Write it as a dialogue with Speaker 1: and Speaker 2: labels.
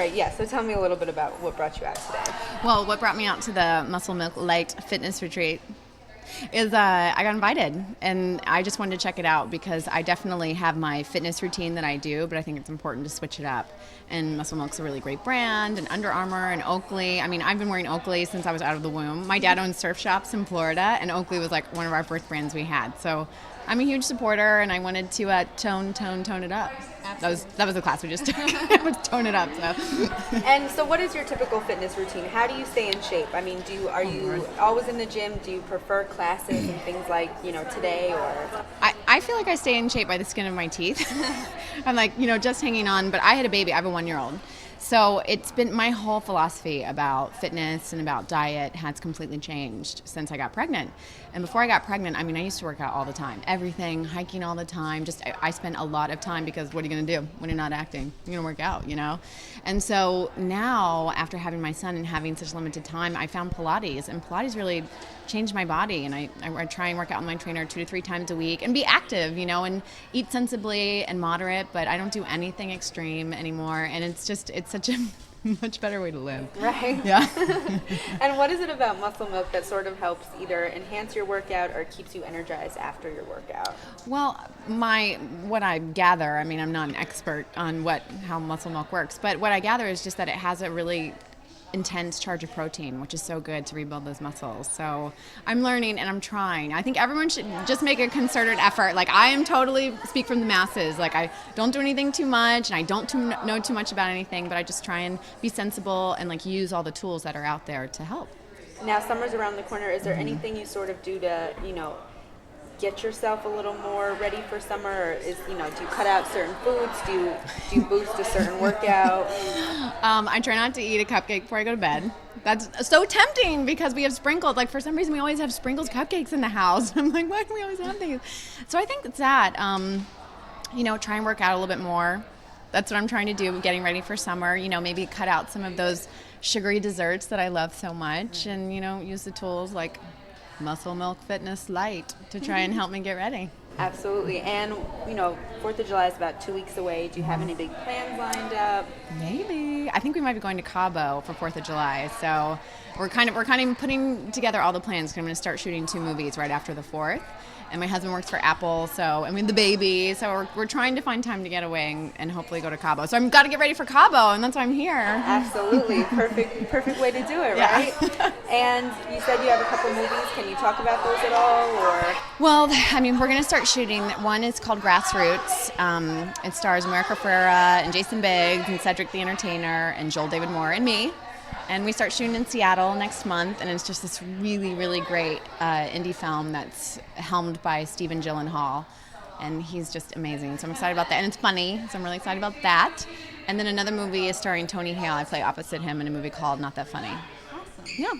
Speaker 1: Right, yeah, so tell me a little bit about what brought you out today.
Speaker 2: Well, what brought me out to the Muscle Milk Light Fitness Retreat is I got invited, and I just wanted to check it out because I definitely have my fitness routine that I do, but I think it's important to switch it up. And Muscle Milk's a really great brand, and Under Armour and Oakley. I mean, I've been wearing Oakley since I was out of the womb. My dad owns surf shops in Florida, and Oakley was like one of our first brands we had. So I'm a huge supporter, and I wanted to tone it up. That was the class we just took. It was tone it up. So.
Speaker 1: And so what is your typical fitness routine? How do you stay in shape? I mean, are you always in the gym? Do you prefer classes and things like, today or?
Speaker 2: I feel like I stay in shape by the skin of my teeth. I'm like, just hanging on. But I had a baby. I have a 1-year-old. So it's been my whole philosophy about fitness and about diet has completely changed since I got pregnant. And before I got pregnant, I used to work out all the time. Everything, hiking all the time. I spent a lot of time because what are you going to do when you're not acting? You're going to work out, And so now, after having my son and having such limited time, I found Pilates. And Pilates really changed my body. And I try and work out with my trainer 2 to 3 times a week and be active, and eat sensibly and moderate. But I don't do anything extreme anymore. And it's such a much better way to live.
Speaker 1: Right.
Speaker 2: Yeah.
Speaker 1: And what is it about Muscle Milk that sort of helps either enhance your workout or keeps you energized after your workout?
Speaker 2: Well, what I gather, I'm not an expert on how Muscle Milk works, but what I gather is just that it has a really intense charge of protein, which is so good to rebuild those muscles. So I'm learning and I'm trying. I think everyone should just make a concerted effort. Like I am totally speak from the masses. Like I don't do anything too much and I don't know too much about anything, but I just try and be sensible and use all the tools that are out there to help.
Speaker 1: Now summer's around the corner. Is there anything you sort of do to, get yourself a little more ready for summer? Or do you cut out certain foods? Do you boost a certain workout?
Speaker 2: I try not to eat a cupcake before I go to bed. That's so tempting because we have sprinkles. Like for some reason we always have sprinkles cupcakes in the house. I'm like, why do we always have these? So I think it's that. Try and work out a little bit more. That's what I'm trying to do, getting ready for summer. Maybe cut out some of those sugary desserts that I love so much and, use the tools like Muscle Milk Fitness Light to try and help me get ready.
Speaker 1: Absolutely. And, 4th of July is about 2 weeks away. Do you have any big plans lined up?
Speaker 2: Maybe. I think we might be going to Cabo for 4th of July. So we're kind of putting together all the plans. 'Cause I'm going to start shooting 2 movies right after the 4th. And my husband works for Apple, the baby. So we're trying to find time to get away and hopefully go to Cabo. So I've got to get ready for Cabo, and that's why I'm here.
Speaker 1: Absolutely. Perfect way to do it, right? Yeah. And you said you have a couple movies. Can you talk about those at all? Or?
Speaker 2: Well, we're going to start shooting. One is called Grassroots. It stars America Ferrera and Jason Biggs and Cedric the Entertainer and Joel David Moore and me. And we start shooting in Seattle next month, and it's just this really, really great indie film that's helmed by Stephen Gyllenhaal, and he's just amazing. So I'm excited about that, and it's funny, so I'm really excited about that. And then another movie is starring Tony Hale. I play opposite him in a movie called Not That Funny.
Speaker 1: Awesome.
Speaker 2: Yeah.